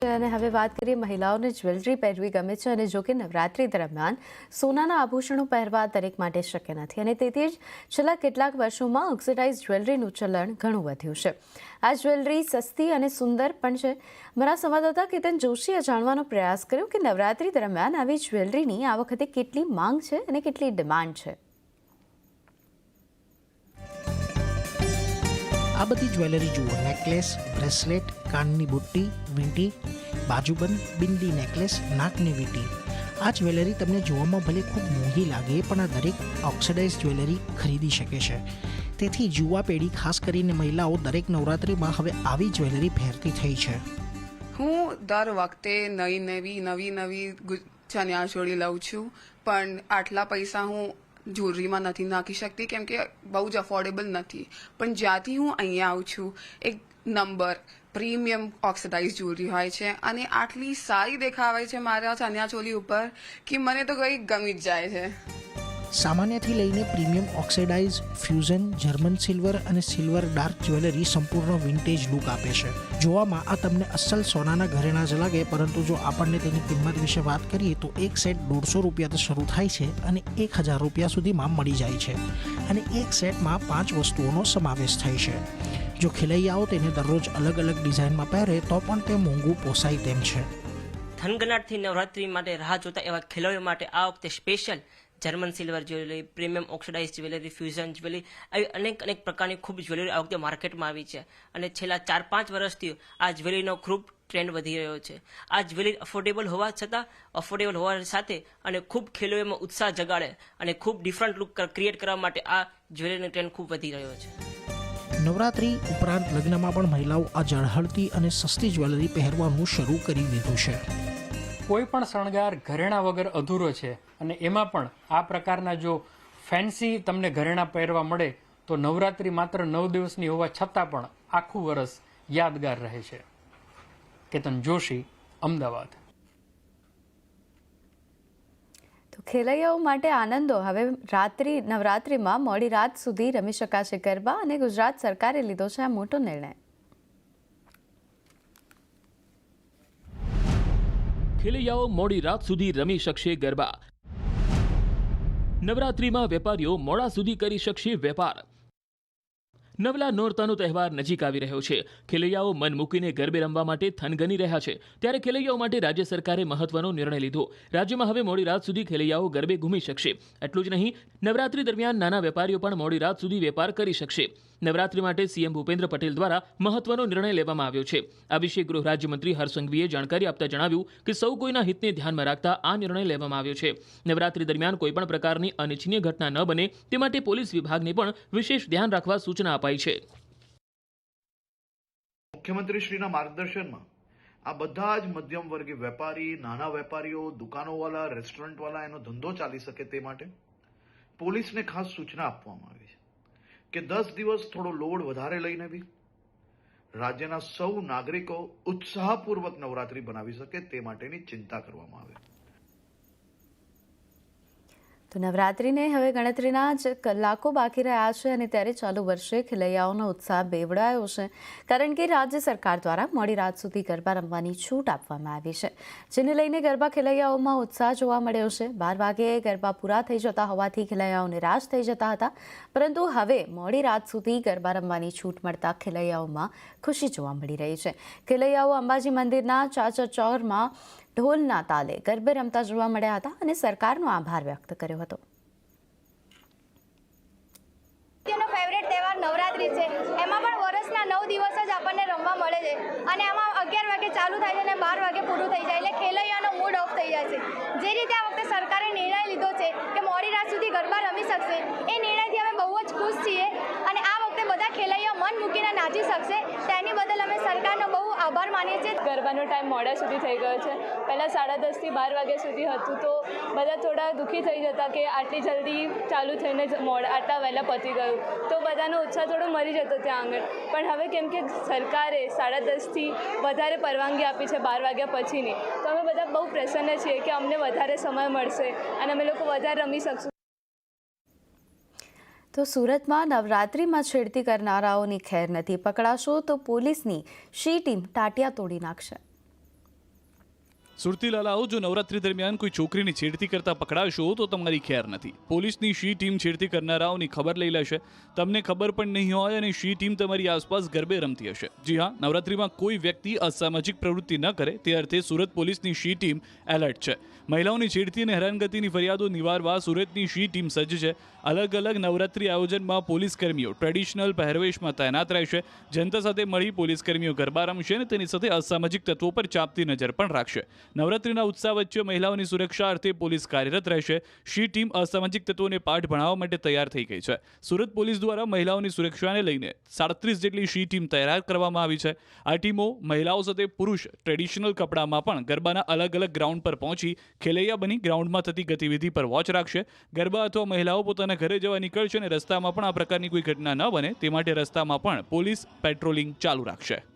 અને હવે વાત કરીએ મહિલાઓને જ્વેલરી પહેરવી ગમે છે અને જો કે નવરાત્રી દરમિયાન સોનાના આભૂષણો પહેરવા દરેક માટે શક્ય નથી અને તેથી જ છેલ્લા કેટલાક વર્ષોમાં ઓક્સિડાઇઝ જ્વેલરીનું ચલણ ઘણું વધ્યું છે। આ જ્વેલરી સસ્તી અને સુંદર પણ છે। મારા સંવાદદાતા કેતન જોશીએ જાણવાનો પ્રયાસ કર્યો કે નવરાત્રી દરમિયાન આવી જ્વેલરીની આ વખતે કેટલી માંગ છે અને કેટલી ડિમાન્ડ છે। આ બધી જ્વેલરી જુઓ, નેકલેસ, બ્રેસલેટ, કાનની બુટ્ટી, વીંટી, બાજુબંધ, બિંદી નેકલેસ, નાકની વીંટી। આ જ્વેલરી તમને જોવામાં ભલે ખૂબ મોંઘી લાગે પણ આ દરેક ઓક્સિડાઇઝ જ્વેલરી ખરીદી શકે છે। તેથી યુવા પેઢી, ખાસ કરીને મહિલાઓ દરેક નવરાત્રિમાં હવે આવી જ્વેલરી પહેરતી થઈ છે। હું દર વખતે નવી ચણિયાચોળી લઉં છું, પણ આટલા પૈસા હું જ્વેલરીમાં નથી નાખી શકતી કેમ કે બહુ જ અફોર્ડેબલ નથી। પણ જ્યાંથી હું અહીંયા આવું છું, એક નંબર પ્રીમિયમ ઓક્સિડાઇઝ જ્વેલરી હોય છે અને આટલી સારી દેખાવે છે મારા ચણિયાચોળી ઉપર કે મને તો કંઈ ગમી જ જાય છે। સામાન્યથી લઈને premium oxidise, fusion, German silver અને સિલ્વર ડાર્ક જ્વેલરી સંપૂર્ણ વિન્ટેજ લુક આપે છે। જોવામાં આ તમને અસલ સોનાના ઘરેણા જ લાગે, પરંતુ જો આપણને તેની કિંમત વિશે વાત કરીએ તો એક સેટ 150 રૂપિયાથી શરૂ થાય છે અને 1000 રૂપિયા સુધીમાં મળી જાય છે અને એક સેટમાં 5 વસ્તુઓનો સમાવેશ થાય છે। જો ખેલૈયાઓ તેને દરરોજ અલગ અલગ ડિઝાઇનમાં પહેરે તો પણ તે મોંઘું પોસાય તેમ છે। થનગનાટથી નવરાત્રી માટે રાહ જોતા એવા ખેલૈયાઓ માટે આ વખતે special German silver jewellery, premium oxidise jewellery, fusion jewellery, આવી અનેક પ્રકારની ખૂબ જ્વેલરી આ વખતે માર્કેટમાં આવી છે અને છેલ્લા 4-5 વર્ષથી આ જ્વેલરીનો ખૂબ ટ્રેન્ડ વધી રહ્યો છે। આ જ્વેલરી અફોર્ડેબલ હોવા સાથે અને ખૂબ ખેલૈયાઓમાં ઉત્સાહ જગાડે અને ખૂબ ડિફરન્ટ લુક ક્રિએટ કરવા માટે આ જ્વેલરીનો ટ્રેન્ડ ખૂબ વધી રહ્યો છે। નવરાત્રી ઉપરાંત લગ્નમાં પણ મહિલાઓ આ ઝળહળતી અને સસ્તી જ્વેલરી પહેરવાનું શરૂ કરી દીધું છે। કોઈ પણ શણગાર ઘરેણા વગર અધૂરો છે અને એમાં પણ આ પ્રકારના જો ફેન્સી તમને ઘરેણા પહેરવા મળે તો નવરાત્રી માત્ર 9 દિવસની હોવા છતાં પણ આખું વર્ષ યાદગાર રહે છે। કેતન જોશી, અમદાવાદ। તો ખેલૈયાઓ માટે આનંદો હવે નવરાત્રીમાં મોડી રાત સુધી રમી શકાશે ગરબા અને ગુજરાત સરકારે લીધો છે આ મોટો નિર્ણય। ખેલૈયાઓ મોડી રાત સુધી રમી શકશે ગરબા। નવરાત્રીમાં વેપારીઓ મોડા સુધી કરી શકશે વેપાર। નવલા નોરતાનો તહેવાર નજીક આવી રહ્યો છે। ખેલૈયાઓ મન મૂકીને ગરબે રમવા માટે થનગની રહ્યા છે, ત્યારે ખેલૈયાઓ માટે રાજ્ય સરકારે મહત્વનો નિર્ણય લીધો। રાજ્યમાં હવે મોડી રાત સુધી ખેલૈયાઓ ગરબે ઘૂમી શકશે। એટલું જ નહીં, નવરાત્રી દરમિયાન નાના વેપારીઓ પણ મોડી રાત સુધી વેપાર કરી શકશે। નવરાત્રી માટે સીએમ ભૂપેન્દ્ર પટેલ દ્વારા મહત્વનો નિર્ણય લેવામાં આવ્યો છે। આ વિશે ગૃહ રાજ્યમંત્રી હર્ષ સંઘવીએ જાણકારી આપતા જણાવ્યું કે સૌ કોઈના હિતને ધ્યાનમાં રાખતા આ નિર્ણય લેવામાં આવ્યો છે। નવરાત્રી દરમિયાન કોઈપણ પ્રકારની અનિચ્છનીય ઘટના ન બને તે માટે પોલીસ વિભાગને પણ વિશેષ ધ્યાન રાખવા સૂચના અપાઈ છે। મુખ્યમંત્રી શ્રીના માર્ગદર્શનમાં આ બધા જ મધ્યમ વર્ગીય વેપારી, નાના વેપારીઓ, દુકાનોવાળા, રેસ્ટોરન્ટવાળા એનો ધંધો ચાલી શકે તે માટે પોલીસને ખાસ સૂચના આપવામાં આવી છે કે 10 દિવસ થોડો લોડ વધારે લઈને બી રાજ્યના સૌ નાગરિકો ઉત્સાહપૂર્વક નવરાત્રી બનાવી શકે તે માટેની ચિંતા કરવામાં આવે। તો નવરાત્રીને હવે ગણતરીના જ કલાકો બાકી રહ્યા છે અને ત્યારે ચાલુ વર્ષે ખેલૈયાઓનો ઉત્સાહ બેવડાયો છે, કારણ કે રાજ્ય સરકાર દ્વારા મોડી રાત સુધી ગરબા રમવાની છૂટ આપવામાં આવી છે, જેને લઈને ગરબા ખેલૈયાઓમાં ઉત્સાહ જોવા મળ્યો છે। 12 વાગ્યે ગરબા પૂરા થઈ જતા હોવાથી ખેલૈયાઓ નિરાશ થઈ જતા હતા, પરંતુ હવે મોડી રાત સુધી ગરબા રમવાની છૂટ મળતા ખેલૈયાઓમાં ખુશી જોવા મળી રહી છે। ખેલૈયાઓ અંબાજી મંદિરના ચાચર ચોરમાં ઢોલના તાલે ગરબે રમતા જોવા મળ્યા હતા અને સરકારનો આભાર વ્યક્ત કર્યો હતો। ફેવરેટ તહેવાર નવરાત્રી છે, એમાં પણ વર્ષના 9 દિવસ જ આપણને રમવા મળે છે અને આમાં 11 વાગે ચાલુ થાય છે અને 12 વાગે પૂરું થઈ જાય એટલે ખેલૈયાનો મૂડ ઓફ થઈ જાય છે। જે રીતે આ વખતે સરકારે નિર્ણય લીધો છે કે મોડી રાત સુધી ગરબા રમી શકશે, એ નિર્ણયથી અમે બહુ જ ખુશ છીએ અને આ વખતે બધા ખેલૈયા મન મૂકીને નાચી શકશે, તેની બદલ અમે સરકારનો બહુ આભાર માનીએ છીએ। ગરબાનો ટાઈમ મોડા સુધી થઈ ગયો છે। પહેલાં 10:30 થી 12 વાગ્યા સુધી હતું તો બધા થોડા દુઃખી થઈ જતા કે આટલી જલ્દી ચાલુ થઈને આટલા વહેલા પતી ગયું, તો બધાનો ઉત્સાહ થોડો મરી જતો ત્યાં આગળ। પણ હવે કેમ કે સરકારે 10:30 થી વધારે પરવાનગી આપી છે 12 વાગ્યા પછીની, તો અમે બધા બહુ પ્રસન્ન છીએ કે અમને વધારે સમય મળશે અને અમે લોકો વધારે રમી શકશું। તો સુરતમાં નવરાત્રીમાં છેડતી કરનારાઓની ખેર નથી, પકડાશો તો પોલીસની શી ટીમ ટાટિયા તોડી નાખશે। સુરતી લાલાઓ, જો નવરાત્રી દરમિયાન કોઈ છોકરીની છેડતી કરતા પકડાશો તો તમારી ખેર નથી. પોલીસની શી ટીમ છેડતી કરનારાઓની ખબર લઈ લેશે. તમને ખબર પણ નહીં હોય અને શી ટીમ તમારી આસપાસ ગરબે રમતી હશે. જી હા, નવરાત્રીમાં કોઈ વ્યક્તિ અસામાજિક પ્રવૃત્તિ ન કરે તે અર્થે સુરત પોલીસની શી ટીમ એલર્ટ છે. મહિલાઓની છેડતી અને હેરાનગતિની ફરિયાદો નિવારવા સુરતની શી ટીમ સજ્જ છે. અલગ અલગ નવરાત્રી આયોજનમાં પોલીસ કર્મીઓ ટ્રેડિશનલ પહેરવેશમાં તૈનાત રહેશે. જનતા સાથે મળી પોલીસ કર્મીઓ ગરબા રમશે અને તેની સાથે અસામાજિક તત્વો પર ચાંપતી નજર પણ રાખશે. નવરાત્રીના ઉત્સાહ વચ્ચે મહિલાઓની સુરક્ષા અર્થે પોલીસ કાર્યરત રહેશે. શી ટીમ અસામાજિક તત્વોને પાઠ ભણાવવા માટે તૈયાર થઈ ગઈ છે. સુરત પોલીસ દ્વારા મહિલાઓની સુરક્ષાને લઈને 37 જેટલી શી ટીમ તૈયાર કરવામાં આવી છે. આ ટીમો મહિલાઓ સાથે પુરુષ ટ્રેડિશનલ કપડામાં પણ ગરબાના અલગ અલગ ગ્રાઉન્ડ પર પહોંચી ખેલૈયા બની ગ્રાઉન્ડમાં થતી ગતિવિધિ પર વોચ રાખશે. ગરબા અથવા મહિલાઓ પોતાના ઘરે જવા નીકળશે અને રસ્તામાં પણ આ પ્રકારની કોઈ ઘટના ન બને તે માટે રસ્તામાં પણ પોલીસ પેટ્રોલિંગ ચાલુ રાખશે.